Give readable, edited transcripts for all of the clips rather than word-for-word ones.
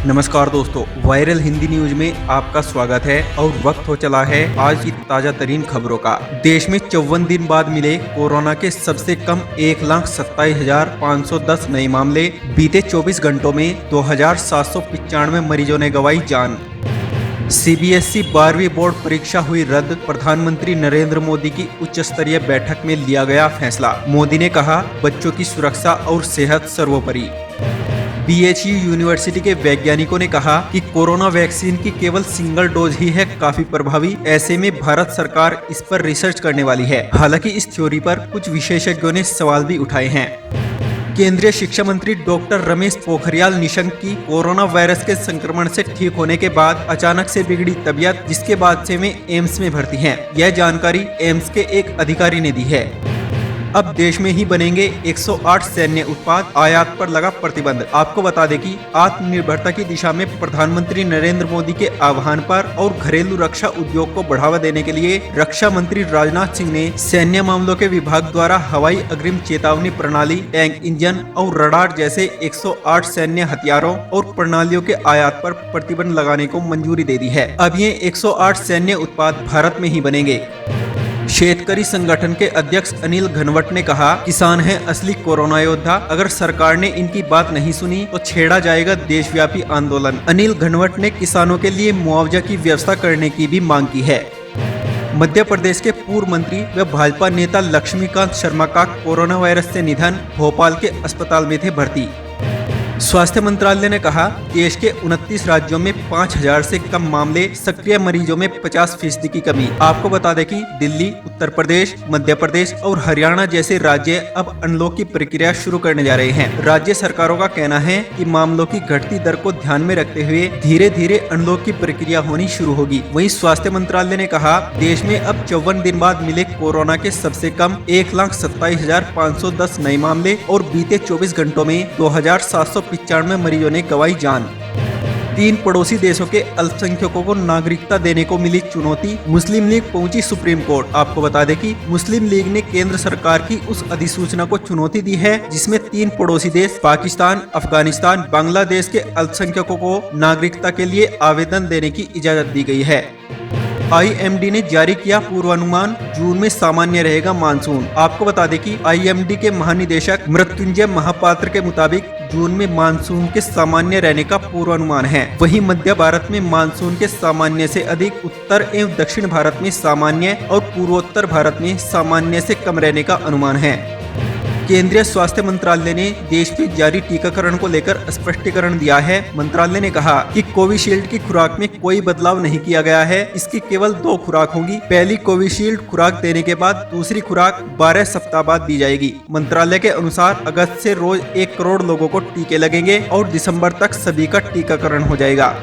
नमस्कार दोस्तों, viral Hindi news में आपका स्वागत है और वक्त हो चला है आज की ताजा तरीन खबरों का। देश में 54 दिन बाद मिले कोरोना के सबसे कम 1,27,510 नए मामले। बीते 24 घंटों में 2,795 मरीजों ने गंवाई जान। सीबीएसई 12वीं बोर्ड परीक्षा हुई रद्द। प्रधानमंत्री नरेंद्र मोदी की उच्च स्तरीय बैठक में लिया गया फैसला। मोदी ने कहा, बच्चों की सुरक्षा और सेहत सर्वोपरि। बीएचयू यूनिवर्सिटी के वैज्ञानिकों ने कहा कि कोरोना वैक्सीन की केवल सिंगल डोज ही है काफी प्रभावी। ऐसे में भारत सरकार इस पर रिसर्च करने वाली है। हालांकि इस थ्योरी पर कुछ विशेषज्ञों ने सवाल भी उठाए हैं। केंद्रीय शिक्षा मंत्री डॉक्टर रमेश पोखरियाल निशंक की कोरोना वायरस के संक्रमण से ठीक होने के बाद अचानक से बिगड़ी तबीयत, जिसके बाद से वे एम्स में भर्ती हैं। यह जानकारी एम्स के एक अधिकारी ने दी है। अब देश में ही बनेंगे 108 सैन्य उत्पाद, आयात पर लगा प्रतिबंध। आपको बता दें कि आत्मनिर्भरता की दिशा में प्रधानमंत्री नरेंद्र मोदी के आह्वान पर और घरेलू रक्षा उद्योग को बढ़ावा देने के लिए रक्षा मंत्री राजनाथ सिंह ने सैन्य मामलों के विभाग द्वारा हवाई अग्रिम चेतावनी प्रणाली, टैंक इंजन और रडार जैसे 108 सैन्य हथियारों और प्रणालियों के आयात पर प्रतिबंध लगाने को मंजूरी दे दी है। अब ये 108 सैन्य उत्पाद भारत में ही बनेंगे। शेतकरी संगठन के अध्यक्ष अनिल घनवट ने कहा, किसान है असली कोरोना योद्धा। अगर सरकार ने इनकी बात नहीं सुनी तो छेड़ा जाएगा देशव्यापी आंदोलन। अनिल घनवट ने किसानों के लिए मुआवजा की व्यवस्था करने की भी मांग की है। मध्य प्रदेश के पूर्व मंत्री व भाजपा नेता लक्ष्मीकांत शर्मा का कोरोना वायरस से निधन। भोपाल के अस्पताल में थे भर्ती। स्वास्थ्य मंत्रालय ने कहा, देश के 29 राज्यों में 5,000 से कम मामले, सक्रिय मरीजों में 50% की कमी। आपको बता दें कि दिल्ली, उत्तर प्रदेश, मध्य प्रदेश और हरियाणा जैसे राज्य अब अनलॉक की प्रक्रिया शुरू करने जा रहे हैं। राज्य सरकारों का कहना है कि मामलों की घटती दर को ध्यान में रखते हुए धीरे धीरे अनलॉक की प्रक्रिया होनी शुरू होगी। वहीं स्वास्थ्य मंत्रालय ने कहा, देश में अब 54 दिन बाद मिले कोरोना के सबसे कम 1,27,510 नए मामले और बीते 24 घंटों में 2,795 मरीजों ने गंवाई जान। 3 पड़ोसी देशों के अल्पसंख्यकों को नागरिकता देने को मिली चुनौती। मुस्लिम लीग पहुंची सुप्रीम कोर्ट। आपको बता दें कि मुस्लिम लीग ने केंद्र सरकार की उस अधिसूचना को चुनौती दी है जिसमें 3 पड़ोसी देश पाकिस्तान, अफगानिस्तान, बांग्लादेश के अल्पसंख्यकों को नागरिकता के लिए आवेदन देने की इजाजत दी गई है। आईएमडी ने जारी किया पूर्वानुमान, जून में सामान्य रहेगा मानसून। आपको बता दें कि आईएमडी के महानिदेशक मृत्युंजय महापात्र के मुताबिक जून में मानसून के सामान्य रहने का पूर्वानुमान है। वहीं मध्य भारत में मानसून के सामान्य से अधिक, उत्तर एवं दक्षिण भारत में सामान्य और पूर्वोत्तर भारत में सामान्य से कम रहने का अनुमान है। केंद्रीय स्वास्थ्य मंत्रालय ने देश में जारी टीकाकरण को लेकर स्पष्टीकरण दिया है। मंत्रालय ने कहा कि कोविशील्ड की खुराक में कोई बदलाव नहीं किया गया है। इसकी केवल 2 खुराक होंगी। पहली कोविशील्ड खुराक देने के बाद दूसरी खुराक 12 सप्ताह बाद दी जाएगी। मंत्रालय के अनुसार अगस्त से रोज 1 करोड़ लोगों को टीके लगेंगे और दिसंबर तक सभी का टीकाकरण हो जाएगा।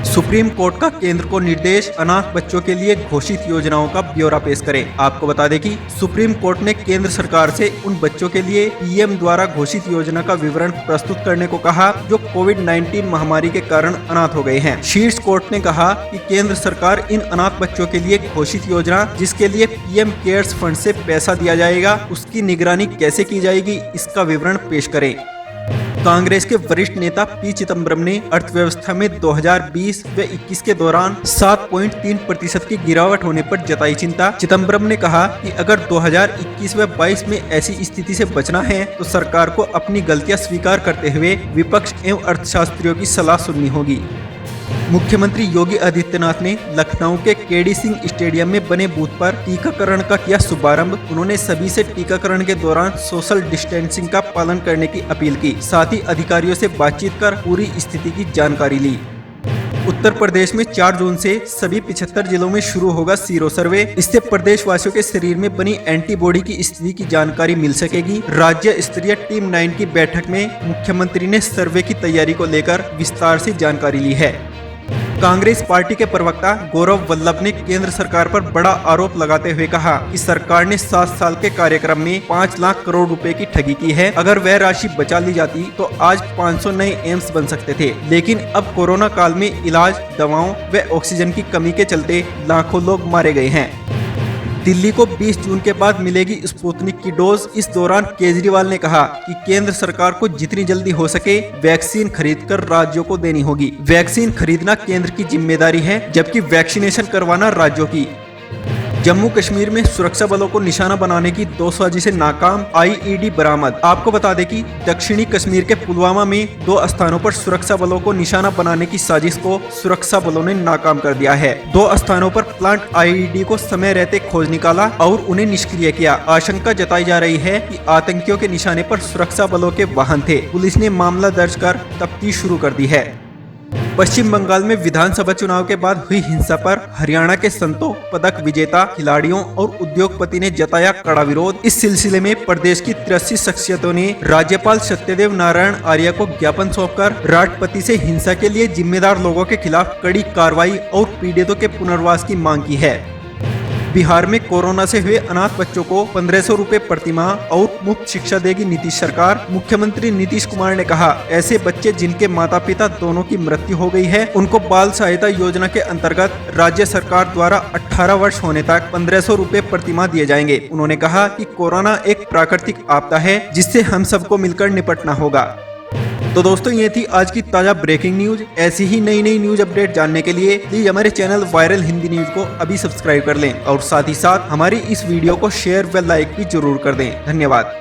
सुप्रीम कोर्ट का केंद्र को निर्देश, अनाथ बच्चों के लिए घोषित योजनाओं का ब्यौरा पेश करें। आपको बता दें कि सुप्रीम कोर्ट ने केंद्र सरकार से उन बच्चों के लिए पीएम द्वारा घोषित योजना का विवरण प्रस्तुत करने को कहा जो कोविड-19 महामारी के कारण अनाथ हो गए हैं। शीर्ष कोर्ट ने कहा कि केंद्र सरकार इन अनाथ बच्चों के लिए घोषित योजना, जिसके लिए पीएम केयर्स फंड से पैसा दिया जाएगा, उसकी निगरानी कैसे की जाएगी, इसका विवरण पेश करें। कांग्रेस के वरिष्ठ नेता पी चिदम्बरम ने अर्थव्यवस्था में 2020 व 21 के दौरान 7.3% की गिरावट होने पर जताई चिंता। चिदम्बरम ने कहा कि अगर 2021 व 22 में ऐसी स्थिति से बचना है तो सरकार को अपनी गलतियां स्वीकार करते हुए विपक्ष एवं अर्थशास्त्रियों की सलाह सुननी होगी। मुख्यमंत्री योगी आदित्यनाथ ने लखनऊ के केडी सिंह स्टेडियम में बने बूथ पर टीकाकरण का किया शुभारंभ। उन्होंने सभी से टीकाकरण के दौरान सोशल डिस्टेंसिंग का पालन करने की अपील की। साथ ही अधिकारियों से बातचीत कर पूरी स्थिति की जानकारी ली। उत्तर प्रदेश में 4 जून से सभी 75 जिलों में शुरू होगा सीरो सर्वे। इससे प्रदेशवासियों के शरीर में बनी एंटीबॉडी की स्थिति की जानकारी मिल सकेगी। राज्य स्तरीय टीम 9 की बैठक में मुख्यमंत्री ने सर्वे की तैयारी को लेकर विस्तार से जानकारी ली है। कांग्रेस पार्टी के प्रवक्ता गौरव वल्लभ ने केंद्र सरकार पर बड़ा आरोप लगाते हुए कहा कि सरकार ने 7 साल के कार्यक्रम में 5 लाख करोड़ रुपए की ठगी की है। अगर वह राशि बचा ली जाती तो आज 500 नए एम्स बन सकते थे, लेकिन अब कोरोना काल में इलाज, दवाओं व ऑक्सीजन की कमी के चलते लाखों लोग मारे गए हैं। दिल्ली को 20 जून के बाद मिलेगी स्पुतनिक की डोज। इस दौरान केजरीवाल ने कहा कि केंद्र सरकार को जितनी जल्दी हो सके वैक्सीन खरीदकर राज्यों को देनी होगी। वैक्सीन खरीदना केंद्र की जिम्मेदारी है, जबकि वैक्सीनेशन करवाना राज्यों की। जम्मू कश्मीर में सुरक्षा बलों को निशाना बनाने की 2 साजिशें नाकाम, आईईडी बरामद। आपको बता दें कि दक्षिणी कश्मीर के पुलवामा में 2 स्थानों पर सुरक्षा बलों को निशाना बनाने की साजिश को सुरक्षा बलों ने नाकाम कर दिया है। 2 स्थानों पर प्लांट आईईडी को समय रहते खोज निकाला और उन्हें निष्क्रिय किया। आशंका जताई जा रही है कि आतंकियों के निशाने पर सुरक्षा बलों के वाहन थे। पुलिस ने मामला दर्ज कर तफ्तीश शुरू कर दी है। पश्चिम बंगाल में विधानसभा चुनाव के बाद हुई हिंसा पर हरियाणा के संतों, पदक विजेता खिलाड़ियों और उद्योगपति ने जताया कड़ा विरोध। इस सिलसिले में प्रदेश की 83 शख्सियतों ने राज्यपाल सत्यदेव नारायण आर्य को ज्ञापन सौंपकर राष्ट्रपति से हिंसा के लिए जिम्मेदार लोगों के खिलाफ कड़ी कार्रवाई और पीड़ितों के पुनर्वास की मांग की है। बिहार में कोरोना से हुए अनाथ बच्चों को 1500 रुपए प्रतिमाह और मुफ्त शिक्षा देगी नीतीश सरकार। मुख्यमंत्री नीतीश कुमार ने कहा, ऐसे बच्चे जिनके माता पिता दोनों की मृत्यु हो गई है, उनको बाल सहायता योजना के अंतर्गत राज्य सरकार द्वारा 18 वर्ष होने तक 1500 रुपए प्रतिमाह दिए जाएंगे। उन्होंने कहा कि कोरोना एक प्राकृतिक आपदा है, जिससे हम सबको मिलकर निपटना होगा। तो दोस्तों, ये थी आज की ताजा ब्रेकिंग न्यूज। ऐसी ही नई न्यूज अपडेट जानने के लिए प्लीज हमारे चैनल वायरल हिंदी न्यूज को अभी सब्सक्राइब कर लें और साथ ही साथ हमारी इस वीडियो को शेयर व लाइक भी जरूर कर दें। धन्यवाद।